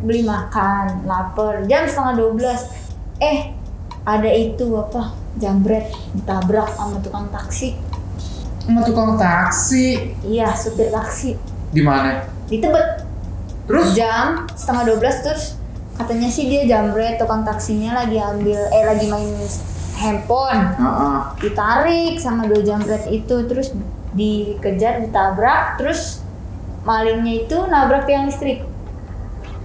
beli makan, lapar, jam 11:30. Ada itu apa? Jambret ditabrak sama tukang taksi. Sama tukang taksi? Iya, supir taksi. Di mana? Di Tebet. Terus? Jam 11:30 terus katanya sih dia jambret, tukang taksinya lagi main handphone. Ditarik sama 2 jambret itu, terus dikejar, ditabrak, terus malingnya itu nabrak tiang listrik.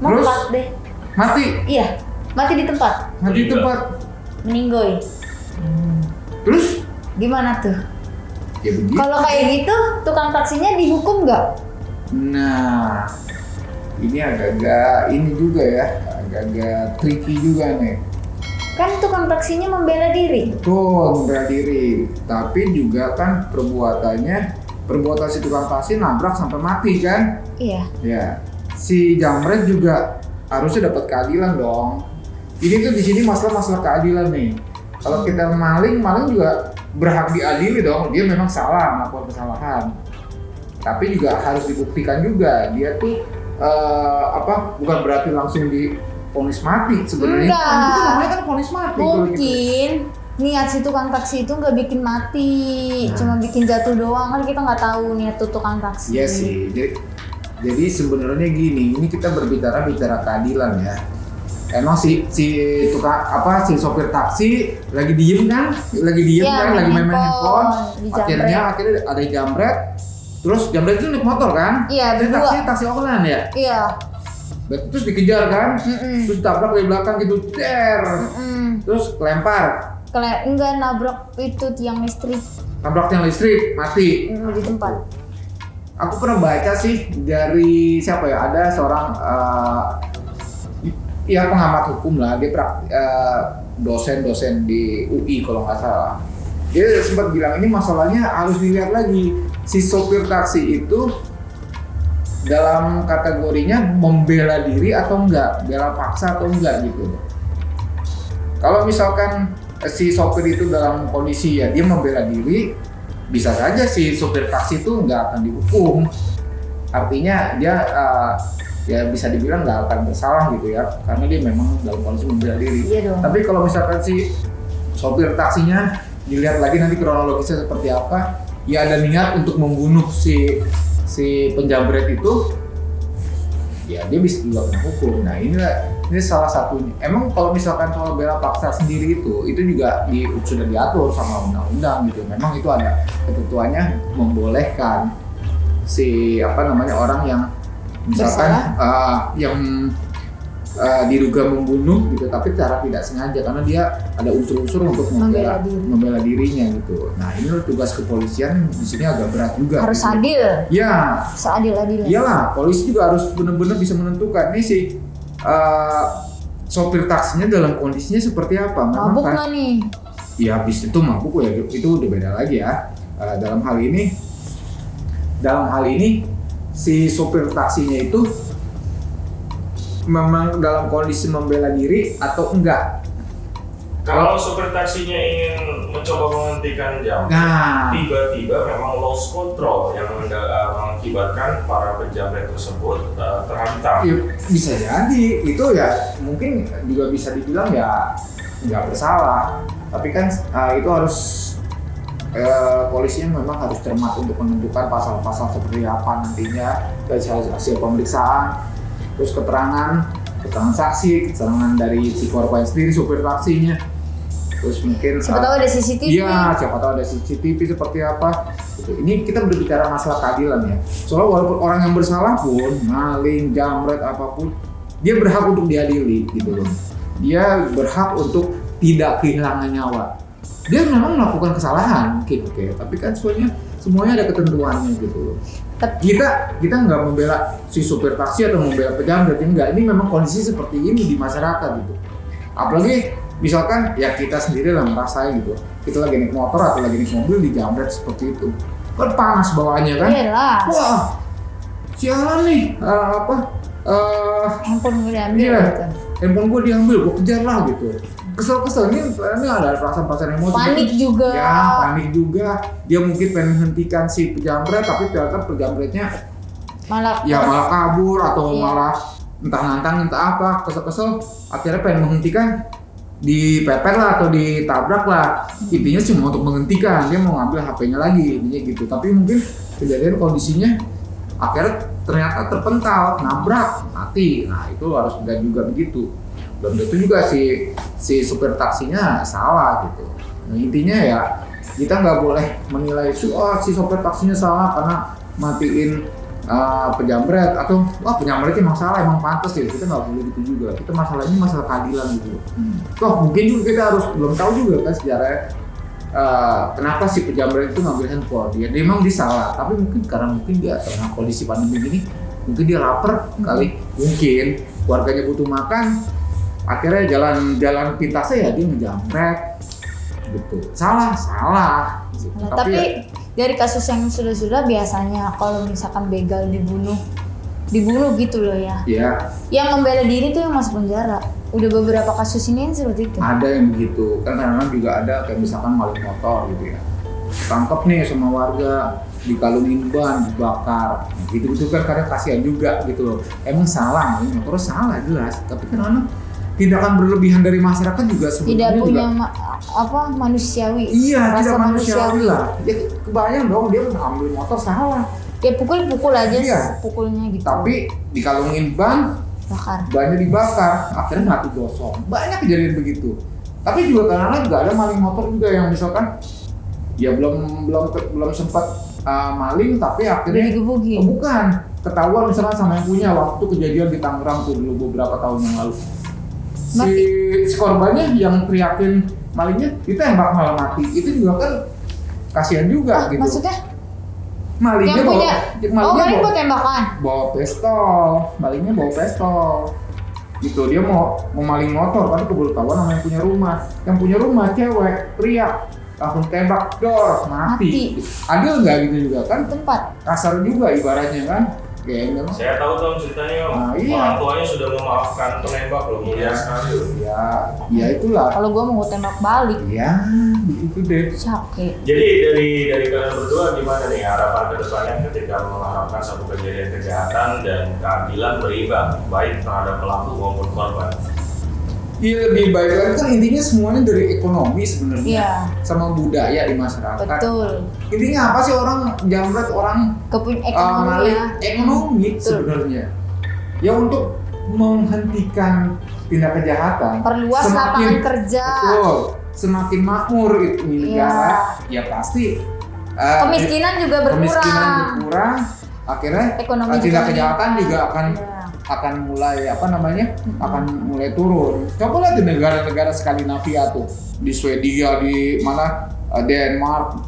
Mati deh. Mati? Iya, mati di tempat. Mati di tempat? Meninggoy. Terus? Gimana tuh? Ya begitu. Kalau kayak gitu, tukang taksinya dihukum nggak? Nah, ini agak-agak ini juga ya, agak-agak tricky juga nih. Kan tukang taksinya membela diri. Betul, membela diri. Tapi juga kan perbuatan si tukang taksi nabrak sampai mati kan? Iya. Ya, si jambret juga harusnya dapat keadilan dong. Ini tuh di sini masalah keadilan nih. Kalau kita maling juga berhak diadili dong. Dia memang salah melakukan kesalahan. Tapi juga harus dibuktikan juga dia tuh bukan berarti langsung divonis mati sebenarnya. Itu namanya kan vonis mati. Mungkin niat si tukang taksi itu nggak bikin mati, cuma bikin jatuh doang, kan kita nggak tahu niat tuh tukang taksi. Iya sih. Jadi sebenarnya gini, ini kita bicara keadilan ya. Emang si sopir taksi lagi diem kan, lagi main handphone. Akhirnya ada jambret. Terus jambret itu naik motor kan? Iya, berdua. Taksi online ya? Iya. Terus dikejar kan? Terus tabrak dari belakang gitu, terus kelempar. Enggak, nabrak itu tiang listrik. Nabrak tiang listrik, mati. Di tempat. Aku pernah baca sih dari siapa ya? Ada seorang pengamat hukum lah. Dia dosen di UI kalau nggak salah. Dia sempat bilang ini masalahnya harus dilihat lagi. Si sopir taksi itu dalam kategorinya membela diri atau enggak, bela paksa atau enggak gitu. Kalau misalkan si sopir itu dalam kondisi ya dia membela diri, bisa saja si sopir taksi itu enggak akan dihukum. Artinya dia ya bisa dibilang nggak akan bersalah gitu ya, karena dia memang dalam kondisi membela diri. Iya dong. Tapi kalau misalkan si sopir taksinya dilihat lagi nanti kronologisnya seperti apa, ya ada niat untuk membunuh si penjambret itu, ya dia bisa juga kena hukum. Nah ini salah satunya. Emang kalau misalkan soal bela paksa sendiri itu juga sudah diatur sama undang-undang gitu. Memang itu ada ketentuannya membolehkan si orang yang misalkan diduga membunuh gitu, tapi secara tidak sengaja karena dia ada unsur-unsur untuk membela dirinya gitu. Nah ini tugas kepolisian di sini agak berat juga. Harus gitu. adil. Ya. Seadil-adilnya. Iyalah, polisi juga harus benar-benar bisa menentukan nih si sopir taksinya dalam kondisinya seperti apa. Mabuk nggak nih? Ya habis itu mabuk ya itu udah beda lagi ya. Dalam hal ini si sopir taksinya itu memang dalam kondisi membela diri atau enggak? Kalau sopir taksinya ingin mencoba menghentikan jam, tiba-tiba memang lost control yang mengakibatkan para penjamret tersebut terhantam. Ya, bisa jadi itu ya mungkin juga bisa dibilang ya nggak bersalah. Tapi kan itu harus polisinya memang harus cermat untuk menentukan pasal-pasal seperti apa nantinya dari hasil pemeriksaan. Terus keterangan saksi, keterangan dari si korban sendiri, supir taksinya. Terus mungkin siapa tahu ada CCTV. Iya, siapa tahu ada CCTV seperti apa. Ini kita berbicara masalah keadilan ya. Soalnya walaupun orang yang bersalah pun, maling, jambret, apapun, dia berhak untuk diadili gitu loh. Dia berhak untuk tidak kehilangan nyawa. Dia memang melakukan kesalahan mungkin, tapi kan semuanya ada ketentuannya gitu loh. Kita nggak membela si supir taksi atau membela penjambret, enggak. Ini memang kondisi seperti ini di masyarakat gitu. Apalagi misalkan ya kita sendiri lah ngerasain gitu. Kita lagi naik motor atau lagi naik mobil dijambret seperti itu. Kan panas bawaannya kan? Iyalah. Wah, sialan nih. Handphone gue diambil gitu. Handphone gue diambil, gue kejar lah gitu. Kesel ini ada perasaan emosi. Panik juga. Ya, panik juga. Dia mungkin pengen menghentikan si penjambret, tapi ternyata penjambretnya malah kabur atau malah entah nantang entah apa, kesel-kesel akhirnya pengen menghentikan, dipepet lah atau ditabrak lah. Intinya cuma untuk menghentikan, dia mau ngambil HP-nya lagi intinya gitu. Tapi mungkin kejadian kondisinya akhirnya ternyata terpental, nabrak, mati. Nah itu harus enggak juga begitu. Belum tentu juga si supir taksinya salah gitu. Nah intinya ya kita nggak boleh menilai si sopir taksinya salah karena matiin penjamret atau penjamret emang salah, emang pantas ya. Kita nggak boleh gitu juga. Kita masalahnya masalah keadilan gitu. Toh mungkin juga kita harus belum tahu juga kan sejarahnya kenapa si penjamret itu ngambil handphone. Dia memang dia salah, tapi mungkin karena dia tengah kondisi pandemi gini, mungkin dia lapar kali, mungkin keluarganya butuh makan. Akhirnya jalan pintasnya ya dia ngejamret gitu. Salah. Gitu. Nah, tapi dari kasus yang sudah biasanya kalau misalkan begal dibunuh gitu loh ya. Iya. Yang membela diri tuh yang masuk penjara. Udah beberapa kasus ini yang seperti itu. Ada yang begitu. Kan kadang-kadang juga ada kayak misalkan maling motor gitu ya. Tangkap nih sama warga, dikalungin ban, dibakar. Gitu-gitu kan kadang kasihan juga gitu loh. Emang salah maling motor, salah jelas. Tapi kadang-kadang tindakan berlebihan dari masyarakat juga sebenarnya tidak punya juga manusiawi. Iya, tidak manusiawi lah. Jadi kebayang dong dia mengambil motor salah. Ya pukul aja iya. Pukulnya gitu. Tapi dikalungin ban, bannya dibakar, akhirnya mati gosong. Banyak kejadian begitu. Tapi juga kadang-kadang juga ada maling motor juga yang misalkan ya belum sempat maling tapi akhirnya bukan ketahuan misalkan sama yang punya waktu kejadian di Tangerang tuh dulu beberapa tahun yang lalu. Si korbannya yang teriakin malingnya ditembak malah mati. Itu juga kan kasihan juga gitu. Maksudnya? Malingnya maling bawa tembakan? Bawa pistol, malingnya bawa pistol. Gitu, dia mau maling motor kan keburu tahuan sama yang punya rumah. Yang punya rumah cewek, teriak, langsung tembak, dor, mati. Adil nggak gitu juga kan? Tempat. Kasar juga ibaratnya kan? Kayaknya. Saya tahu dong ceritanya Om. Iya. Orang tuanya sudah memaafkan penembak loh, mulia sekali loh. Ya itulah. Kalau gua mau tembak balik. Iya, itu deh. Sakit. Jadi dari kalian berdua gimana nih harapan kedepannya ketika mengharapkan satu kejadian kejahatan dan keadilan berimbang baik terhadap pelaku maupun korban? Iya lebih baik lagi kan intinya semuanya dari ekonomi sebenarnya, iya. Sama budaya di masyarakat. Betul. Intinya apa sih orang jamret orang ekonomi sebenarnya. Ya untuk menghentikan tindak kejahatan. Perluas lapangan kerja. Betul. Semakin makmur itu negara, ya pasti. Kemiskinan juga berkurang. Akhirnya tindak kejahatan juga akan mulai akan mulai turun. Coba lihat di negara-negara Skandinavia tuh, di Swedia, di mana Denmark,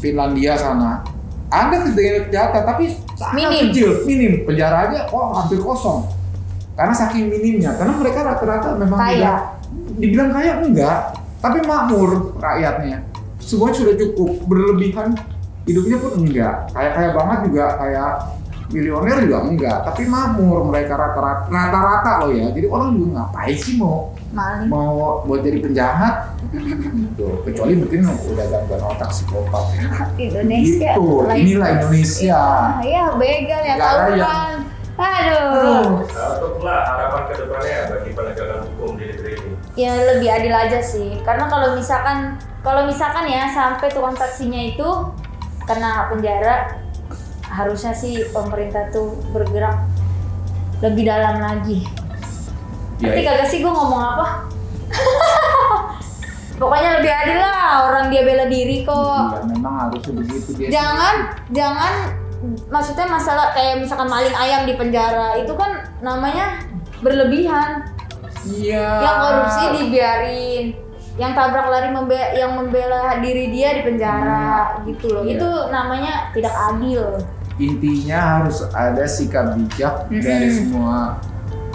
Finlandia sana ada kejahatan tapi sangat kecil, minim, penjaranya hampir kosong karena saking minimnya, karena mereka rata-rata memang kaya. Dibilang kaya enggak, tapi makmur rakyatnya, semuanya sudah cukup, berlebihan hidupnya pun enggak, kaya banget juga kayak milioner juga enggak, tapi makmur mereka rata-rata loh ya. Jadi orang juga ngapain sih mau buat jadi penjahat gitu. Kecuali mungkin udah gangguan otak psikopat. Indonesia. Gitu. Inilah Indonesia. Ya begal ya tawuran. Aduh. Untuklah harapan kedepannya bagi penegakan hukum di negeri ini. Ya lebih adil aja sih. Karena kalau misalkan ya sampai tukang taksinya itu kena penjara, harusnya sih pemerintah tuh bergerak lebih dalam lagi. Tapi kagak sih gue ngomong apa? Pokoknya lebih adil lah, orang dia bela diri kok. Iya, memang harusnya begitu dia. Jangan maksudnya masalah kayak misalkan maling ayam di penjara itu kan namanya berlebihan. Iya. Yang korupsi dibiarin, yang tabrak lari yang membela diri dia di penjara gitu loh. Iya. Itu namanya tidak adil. Intinya harus ada sikap bijak dari semua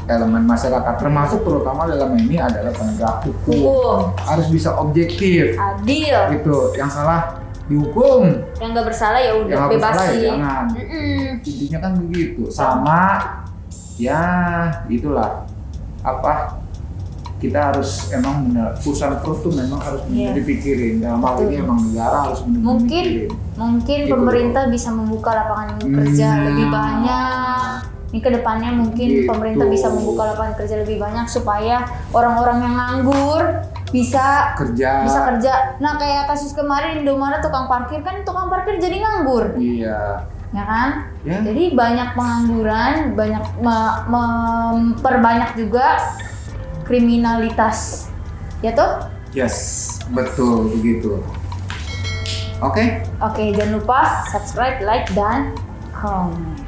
elemen masyarakat, termasuk terutama dalam ini adalah penegak hukum. Harus bisa objektif, adil. Gitu. Yang salah dihukum, yang nggak bersalah ya udah bebasin. Jangan. Intinya kan begitu. Sama ya itulah kita harus emang benar perusahaan perut tuh memang harus dipikirin. Dalam hal ini emang negara harus mungkin gitu pemerintah bisa membuka lapangan kerja lebih banyak. Ini kedepannya mungkin Gitu. pemerintah bisa membuka lapangan kerja lebih banyak supaya orang-orang yang nganggur bisa kerja. Nah kayak kasus kemarin Indomaret tukang parkir jadi nganggur, Iya. ya kan? Ya. Jadi banyak pengangguran, banyak memperbanyak juga kriminalitas, ya toh? Yes, betul begitu. Oke. Oke, jangan lupa subscribe, like, dan comment.